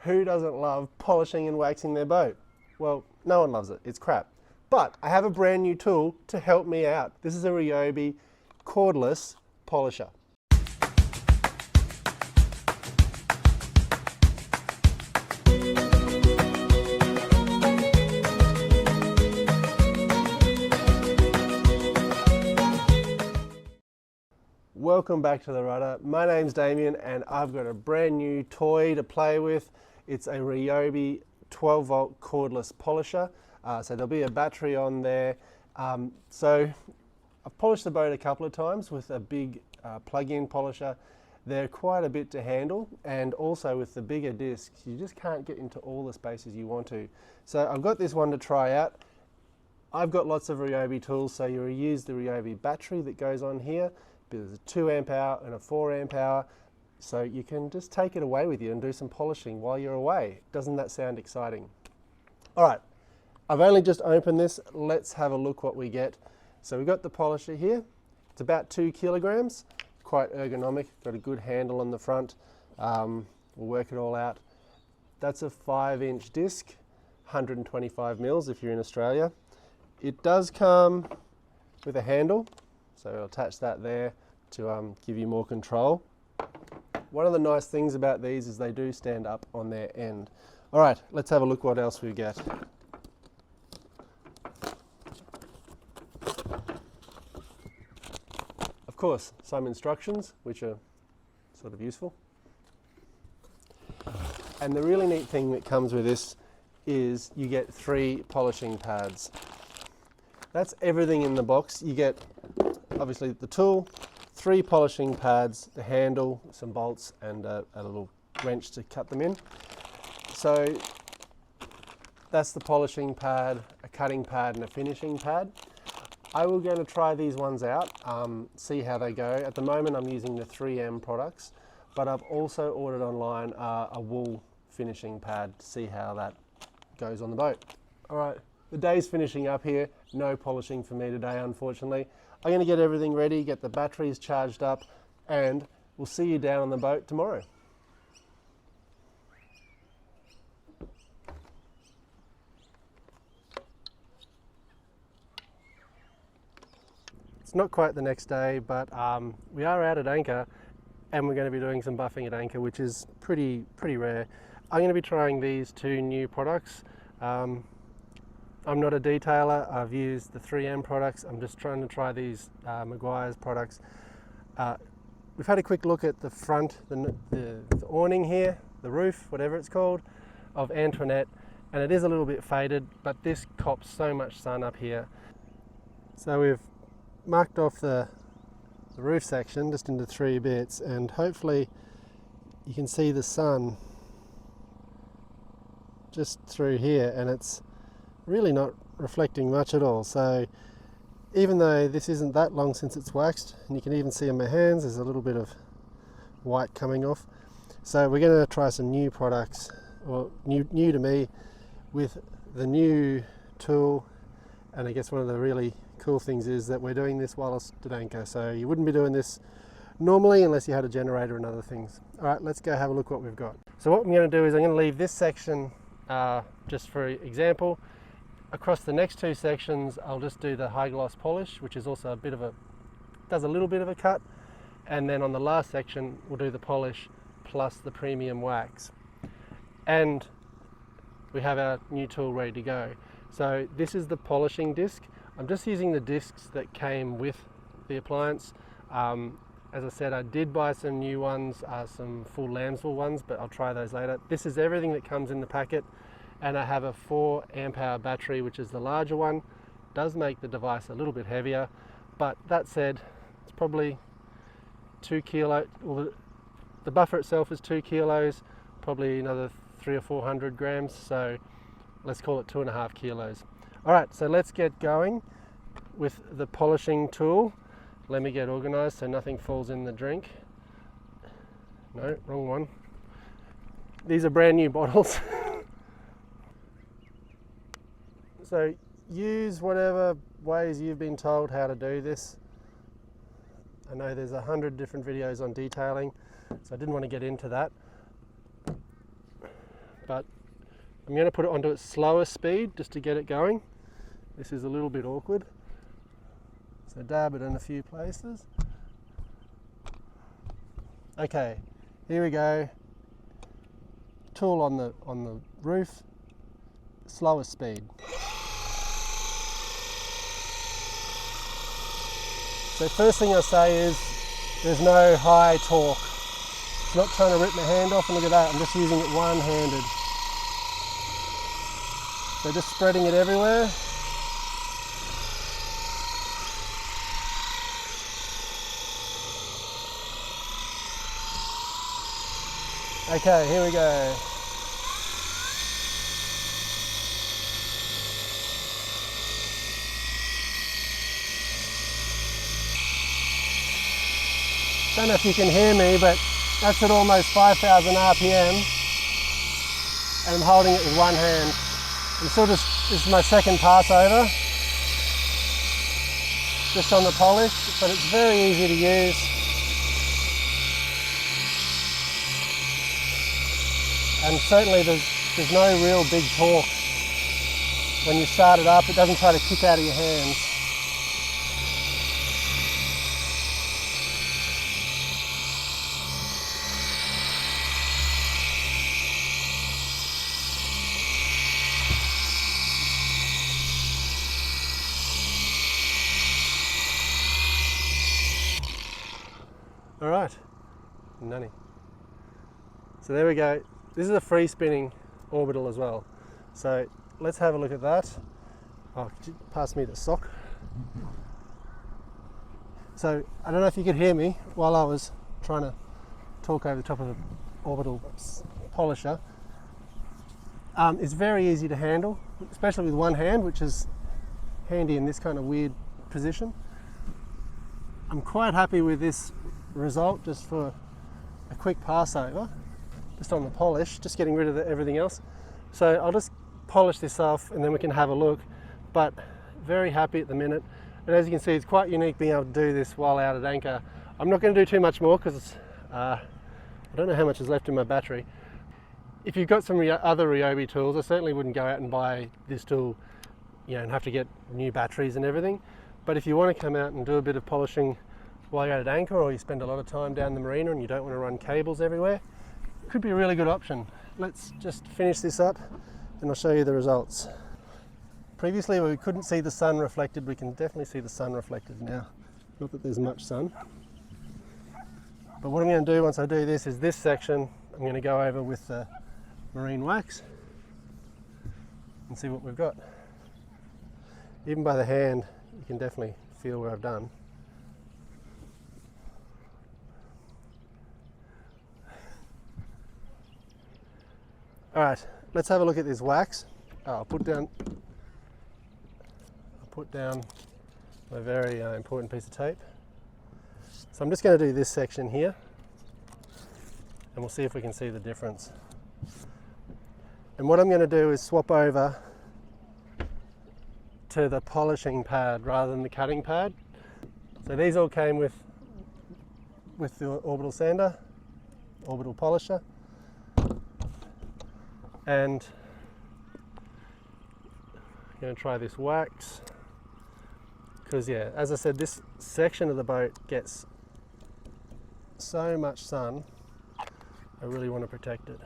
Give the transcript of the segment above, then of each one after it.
Who doesn't love polishing and waxing their boat? Well, no one loves it, it's crap. But I have a brand new tool to help me out. This is a RYOBI cordless polisher. Welcome back to the rudder. My name's Damien and I've got a brand new toy to play with. It's a RYOBI 12 volt cordless polisher. So there'll be a battery on there. So I've polished the boat a couple of times with a big plug-in polisher. They're quite a bit to handle, and also with the bigger discs you just can't get into all the spaces you want to. So I've got this one to try out. I've got lots of RYOBI tools, so you use the RYOBI battery that goes on here. There's a 2 amp hour and a 4 amp hour, so you can just take it away with you and do some polishing while you're away. Doesn't that sound exciting? All right, I've only just opened this. Let's have a look what we get. So we've got the polisher here. It's about 2 kilograms, quite ergonomic, got a good handle on the front. We'll work it all out. That's a 5-inch disc, 125 mils if you're in Australia. It does come with a handle, so I'll attach that there to give you more control. One of the nice things about these is they do stand up on their end. All right, let's have a look what else we get. Of course, some instructions, which are sort of useful. And the really neat thing that comes with this is you get 3 polishing pads. That's everything in the box. You get obviously the tool, 3 polishing pads, the handle, some bolts and a little wrench to cut them in. So that's the polishing pad, a cutting pad and a finishing pad. I will going to try these ones out, see how they go. At the moment I'm using the 3M products, but I've also ordered online a wool finishing pad to see how that goes on the boat. All right, the day's finishing up here. No polishing for me today, unfortunately. I'm going to get everything ready, get the batteries charged up, and we'll see you down on the boat tomorrow. It's not quite the next day, but we are out at anchor and we're going to be doing some buffing at anchor, which is pretty rare. I'm going to be trying these 2 new products. I'm not a detailer. I've used the 3M products. I'm just trying to try these Meguiar's products. We've had a quick look at the front, the awning here, the roof, whatever it's called, of Antoinette, and it is a little bit faded, but this cops so much sun up here. So we've marked off the roof section just into 3 bits, and hopefully you can see the sun just through here, and it's really not reflecting much at all. So even though this isn't that long since it's waxed, and you can even see on my hands there's a little bit of white coming off. So we're going to try some new products, or new to me, with the new tool. And I guess one of the really cool things is that we're doing this whilst at anchor, so you wouldn't be doing this normally unless you had a generator and other things. All right, let's go have a look what we've got. So what I'm going to do is I'm going to leave this section just for example. Across the next 2 sections I'll just do the high gloss polish, which is also does a little bit of a cut, and then on the last section we'll do the polish plus the premium wax, and we have our new tool ready to go. So this is the polishing disc. I'm just using the discs that came with the appliance. As I said, I did buy some new ones, some full Lambsville ones, but I'll try those later. This is everything that comes in the packet. And I have a 4 amp hour battery, which is the larger one. Does make the device a little bit heavier, but that said, it's probably 2 kilo. Well, the buffer itself is 2 kilos, probably another 300 or 400 grams. So let's call it 2.5 kilos. All right, so let's get going with the polishing tool. Let me get organized so nothing falls in the drink. No, wrong one. These are brand new bottles. So use whatever ways you've been told how to do this. I know there's 100 different videos on detailing, so I didn't want to get into that. but I'm going to put it onto its slower speed just to get it going. This is a little bit awkward, so dab it in a few places. Okay, here we go. Tool on the roof, slower speed. So first thing I say is there's no high torque. It's not trying to rip my hand off, and look at that, I'm just using it one-handed. So just spreading it everywhere. Okay, here we go. Don't know if you can hear me, but that's at almost 5,000 RPM, and I'm holding it with one hand. This is my second pass over, just on the polish, but it's very easy to use. And certainly there's no real big torque. When you start it up, it doesn't try to kick out of your hands. All right, nunny. So there we go. This is a free spinning orbital as well. So let's have a look at that. Oh, could you pass me the sock? So I don't know if you could hear me while I was trying to talk over the top of the orbital polisher. It's very easy to handle, especially with one hand, which is handy in this kind of weird position. I'm quite happy with this result just for a quick pass over, just on the polish, just getting rid of everything else. So I'll just polish this off and then we can have a look, but very happy at the minute. And as you can see, it's quite unique being able to do this while out at anchor. I'm not going to do too much more because I don't know how much is left in my battery. If you've got some other RYOBI tools, I certainly wouldn't go out and buy this tool, you know, and have to get new batteries and everything. But if you want to come out and do a bit of polishing while you're at anchor, or you spend a lot of time down the marina and you don't want to run cables everywhere, it could be a really good option. Let's just finish this up and I'll show you the results. Previously we couldn't see the sun reflected, we can definitely see the sun reflected now. Not that there's much sun. But what I'm going to do once I do this is this section I'm going to go over with the marine wax and see what we've got. Even by the hand you can definitely feel what I've done. All right, let's have a look at this wax. I'll put down my very important piece of tape. So I'm just going to do this section here, and we'll see if we can see the difference. And what I'm going to do is swap over to the polishing pad rather than the cutting pad. So these all came with the orbital sander, orbital polisher. And I'm going to try this wax because, yeah, as I said, this section of the boat gets so much sun, I really want to protect it.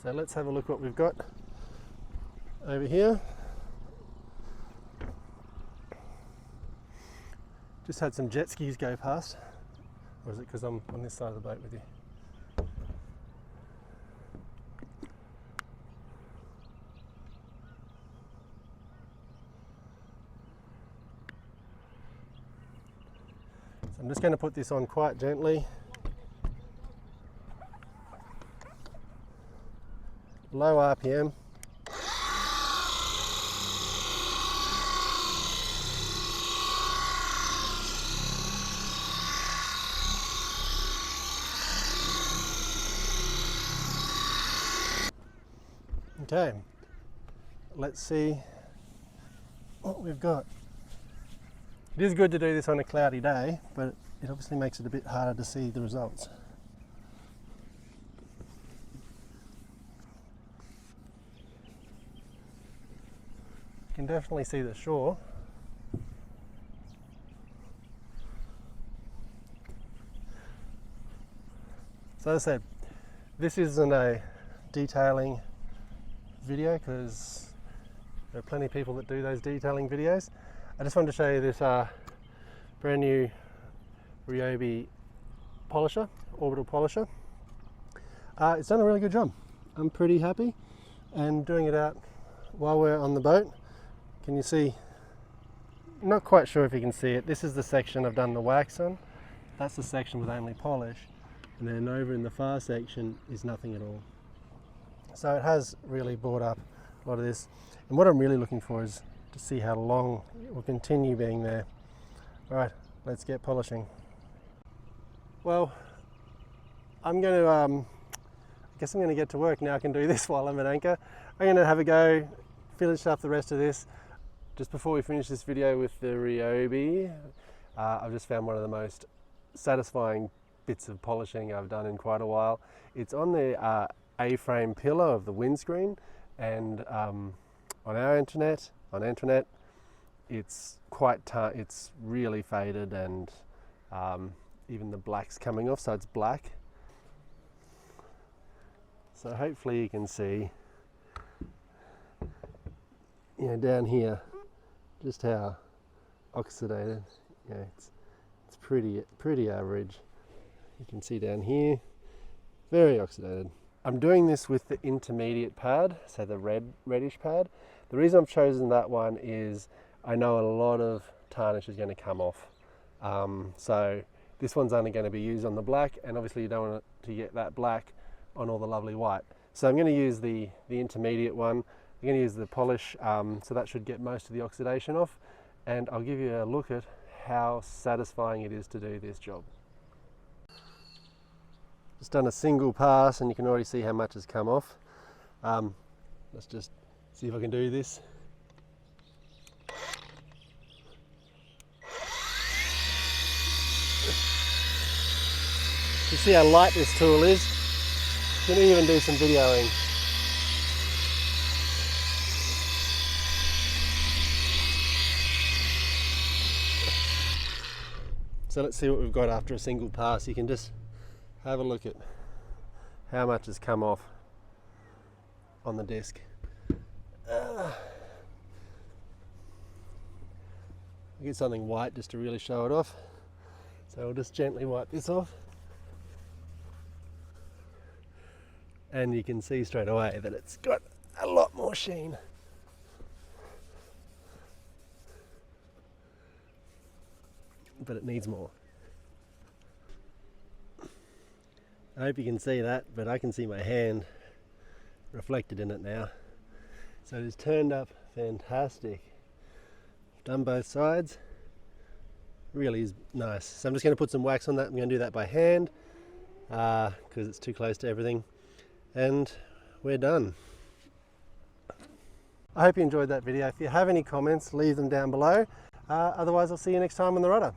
So let's have a look what we've got over here. Just had some jet skis go past, or is it because I'm on this side of the boat with you? I'm just going to put this on quite gently, low RPM. Okay, let's see what we've got. It is good to do this on a cloudy day, but it obviously makes it a bit harder to see the results. You can definitely see the shore. So as I said, this isn't a detailing video because there are plenty of people that do those detailing videos. I just wanted to show you this brand new RYOBI polisher, orbital polisher. It's done a really good job. I'm pretty happy, and doing it out while we're on the boat. Can you see? Not quite sure if you can see it. This is the section I've done the wax on. That's the section with only polish. And then over in the far section is nothing at all. So it has really brought up a lot of this. And what I'm really looking for is to see how long it will continue being there. All right, let's get polishing. Well, I'm going to, I guess I'm going to get to work now. I can do this while I'm at anchor. I'm going to have a go, finish up the rest of this. Just before we finish this video with the RYOBI, I've just found one of the most satisfying bits of polishing I've done in quite a while. It's on the A-frame pillar of the windscreen, and on our Antoinette, it's it's really faded, and even the black's coming off, so it's black. So hopefully you can see, you know, down here just how oxidated. Yeah, it's pretty average. You can see down here, very oxidated. I'm doing this with the intermediate pad, so the reddish pad. The reason I've chosen that one is I know a lot of tarnish is going to come off. So this one's only going to be used on the black, and obviously you don't want it to get that black on all the lovely white. So I'm going to use the intermediate one. I'm going to use the polish, so that should get most of the oxidation off, and I'll give you a look at how satisfying it is to do this job. Just done a single pass and you can already see how much has come off. Let's just see if I can do this. You see how light this tool is? You can even do some videoing. So let's see what we've got after a single pass. You can just have a look at how much has come off on the disc. I'll get something white just to really show it off. So I'll just gently wipe this off. And you can see straight away that it's got a lot more sheen. But it needs more. I hope you can see that, but I can see my hand reflected in it now. So it is turned up fantastic. I've done both sides. Really is nice. So I'm just going to put some wax on that. I'm going to do that by hand because it's too close to everything. And we're done. I hope you enjoyed that video. If you have any comments, leave them down below. Otherwise, I'll see you next time on the rudder.